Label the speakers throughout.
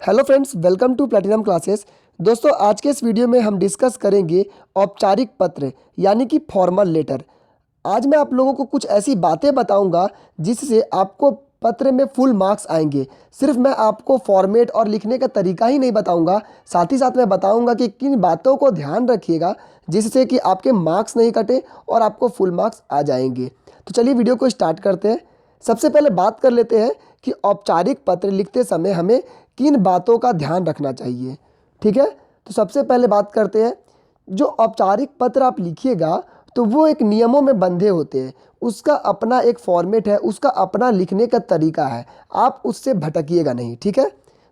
Speaker 1: Hello friends, welcome to platinum classes. दोस्तों, आज के इस वीडियो में हम डिस्कस करेंगे औपचारिक पत्र यानी कि फॉर्मल लेटर। आज मैं आप लोगों को कुछ ऐसी बातें बताऊंगा जिससे आपको पत्र में फुल मार्क्स आएंगे। सिर्फ मैं आपको फॉर्मेट और लिखने का तरीका ही नहीं बताऊंगा, साथ ही साथ मैं बताऊंगा कि किन बातों को ध्यान रखिएगा जिससे कि आपके मार्क्स नहीं कटे और आपको फुल मार्क्स आ जाएंगे। तो चलिए वीडियो को स्टार्ट करते हैं। सबसे पहले बात कर लेते हैं कि औपचारिक पत्र लिखते समय हमें किन बातों का ध्यान रखना चाहिए। ठीक है, तो सबसे पहले बात करते हैं, जो औपचारिक पत्र आप लिखिएगा तो वो एक नियमों में बंधे होते हैं। उसका अपना एक फॉर्मेट है, उसका अपना लिखने का तरीका है, आप उससे भटकिएगा नहीं। ठीक है।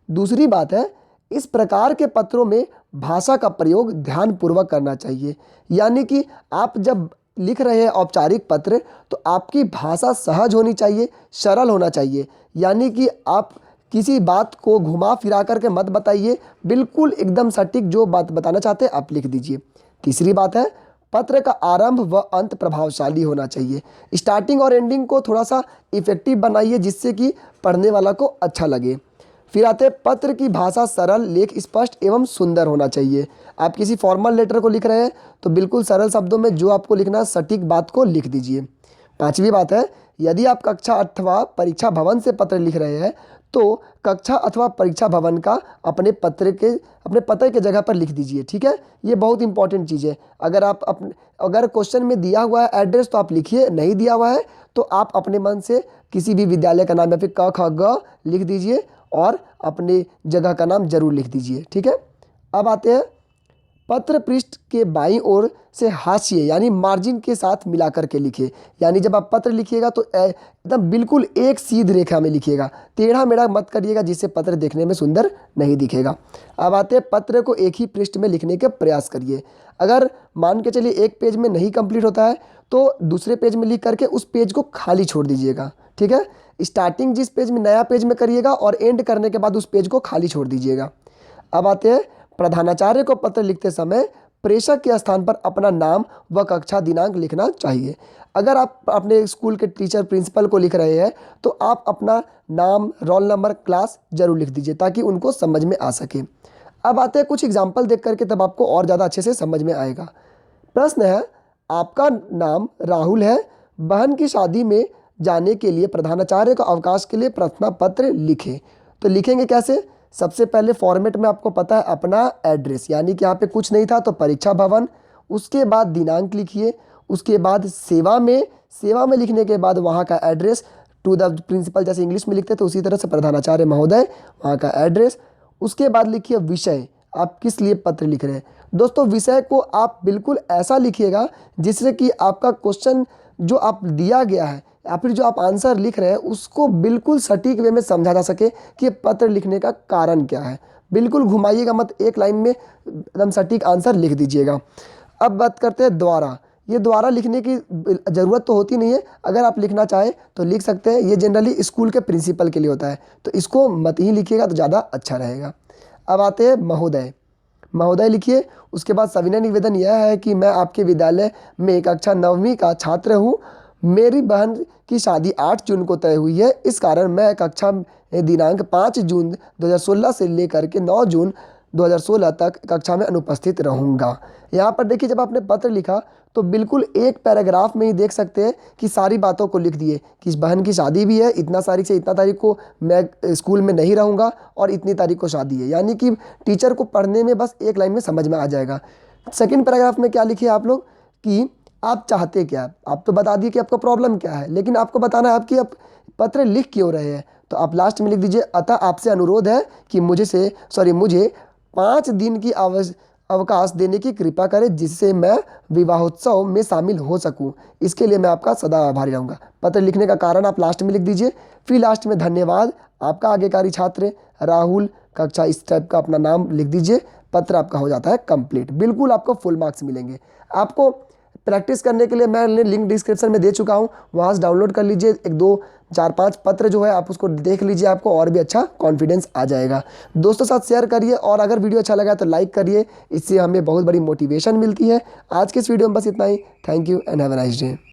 Speaker 1: दूसरी बात है, इस प्रकार के पत्रों में भाषा का प्रयोग ध्यानपूर्वक करना चाहिए। यानी कि आप जब लिख रहे हैं औपचारिक पत्र तो आपकी भाषा सहज होनी चाहिए, सरल होना चाहिए। यानी कि आप किसी बात को घुमा फिरा करके मत बताइए, बिल्कुल एकदम सटीक जो बात बताना चाहते हैं आप लिख दीजिए। तीसरी बात है, पत्र का आरंभ व अंत प्रभावशाली होना चाहिए। स्टार्टिंग और एंडिंग को थोड़ा सा इफेक्टिव बनाइए जिससे कि पढ़ने वाला को अच्छा लगे। फिर आते हैं, पत्र की भाषा सरल, लेख स्पष्ट एवं सुंदर होना चाहिए। आप किसी फॉर्मल लेटर को लिख रहे हैं तो बिल्कुल सरल शब्दों में जो आपको लिखना है सटीक बात को लिख दीजिए। पांचवी बात है, यदि आप कक्षा अथवा परीक्षा भवन से पत्र लिख रहे हैं तो कक्षा अथवा परीक्षा भवन का अपने पते के जगह पर लिख दीजिए। ठीक है, ये बहुत इंपॉर्टेंट चीज़ है। अगर क्वेश्चन में दिया हुआ है एड्रेस तो आप लिखिए, नहीं दिया हुआ है तो आप अपने मन से किसी भी विद्यालय का नाम या फिर क ख ग लिख दीजिए और अपने जगह का नाम जरूर लिख दीजिए। ठीक है। अब आते हैं, पत्र पृष्ठ के बाईं ओर से हाशिए यानी मार्जिन के साथ मिलाकर के लिखिए। यानी जब आप पत्र लिखिएगा तो एकदम बिल्कुल एक सीधी रेखा में लिखिएगा, टेढ़ा मेढ़ा मत करिएगा जिससे पत्र देखने में सुंदर नहीं दिखेगा। अब आते हैं, पत्र को एक ही पृष्ठ में लिखने के प्रयास करिए। अगर मान के चलिए एक पेज में नहीं कंप्लीट होता है तो दूसरे पेज में लिख करके उस पेज को खाली छोड़ दीजिएगा। ठीक है, स्टार्टिंग जिस पेज में नया पेज में करिएगा और एंड करने के बाद उस पेज को खाली छोड़ दीजिएगा। अब आते हैं, प्रधानाचार्य को पत्र लिखते समय प्रेषक के स्थान पर अपना नाम व कक्षा दिनांक लिखना चाहिए। अगर आप अपने स्कूल के टीचर प्रिंसिपल को लिख रहे हैं तो आप अपना नाम, रोल नंबर, क्लास जरूर लिख दीजिए ताकि उनको समझ में आ सके। अब आते हैं कुछ एग्जाम्पल देख करके, तब आपको और ज़्यादा अच्छे से समझ में आएगा। प्रश्न है, आपका नाम राहुल है, बहन की शादी में जाने के लिए प्रधानाचार्य को अवकाश के लिए प्रार्थना पत्र लिखें। तो लिखेंगे कैसे? सबसे पहले फॉर्मेट में आपको पता है अपना एड्रेस, यानी कि यहाँ पे कुछ नहीं था तो परीक्षा भवन, उसके बाद दिनांक लिखिए, उसके बाद सेवा में लिखने के बाद वहाँ का एड्रेस, टू द प्रिंसिपल जैसे इंग्लिश में लिखते थे उसी तरह से प्रधानाचार्य महोदय वहाँ का एड्रेस। उसके बाद लिखिए विषय, आप किस लिए पत्र लिख रहे हैं। दोस्तों, विषय को आप बिल्कुल ऐसा लिखिएगा जिससे कि आपका क्वेश्चन जो आप दिया गया है या फिर जो आप आंसर लिख रहे हैं उसको बिल्कुल सटीक वे में समझा जा सके कि पत्र लिखने का कारण क्या है। बिल्कुल घुमाइएगा मत, एक लाइन में एकदम सटीक आंसर लिख दीजिएगा। अब बात करते हैं द्वारा। ये द्वारा लिखने की ज़रूरत तो होती नहीं है, अगर आप लिखना चाहें तो लिख सकते हैं। ये जनरली स्कूल के प्रिंसिपल के लिए होता है तो इसको मत ही लिखिएगा तो ज़्यादा अच्छा रहेगा। अब आते हैं महोदय लिखिए। उसके बाद सविनय निवेदन यह है कि मैं आपके विद्यालय में कक्षा 9वीं का छात्र हूँ। मेरी बहन की शादी 8 जून को तय हुई है, इस कारण मैं कक्षा में दिनांक 5 जून 2016 से लेकर के 9 जून 2016 तक कक्षा में अनुपस्थित रहूँगा। यहाँ पर देखिए, जब आपने पत्र लिखा तो बिल्कुल एक पैराग्राफ में ही देख सकते हैं कि सारी बातों को लिख दिए कि इस बहन की शादी भी है, इतना तारीख से इतना तारीख को मैं स्कूल में नहीं रहूँगा और इतनी तारीख को शादी है। यानी कि टीचर को पढ़ने में बस एक लाइन में समझ में आ जाएगा। सेकेंड पैराग्राफ में क्या लिखिए आप लोग कि आप चाहते क्या। आप तो बता दिए कि आपका प्रॉब्लम क्या है, लेकिन आपको बताना है आप पत्र लिख क्यों रहे हैं। तो आप लास्ट में लिख दीजिए, अतः आपसे अनुरोध है कि मुझे 5 दिन की अवकाश देने की कृपा करें जिससे मैं विवाहोत्सव में शामिल हो सकूं। इसके लिए मैं आपका सदा आभारी रहूँगा। पत्र लिखने का कारण आप लास्ट में लिख दीजिए। फिर लास्ट में धन्यवाद, आपका आज्ञाकारी छात्र राहुल, कक्षा इस टाइप का अपना नाम लिख दीजिए। पत्र आपका हो जाता है कंप्लीट। बिल्कुल आपको फुल मार्क्स मिलेंगे। आपको प्रैक्टिस करने के लिए मैंने लिंक डिस्क्रिप्शन में दे चुका हूँ, वहाँ से डाउनलोड कर लीजिए। 1 2 4 5 पत्र जो है आप उसको देख लीजिए, आपको और भी अच्छा कॉन्फिडेंस आ जाएगा। दोस्तों साथ शेयर करिए और अगर वीडियो अच्छा लगा तो लाइक करिए, इससे हमें बहुत बड़ी मोटिवेशन मिलती है। आज के इस वीडियो में बस इतना ही। Thank you and have a nice day.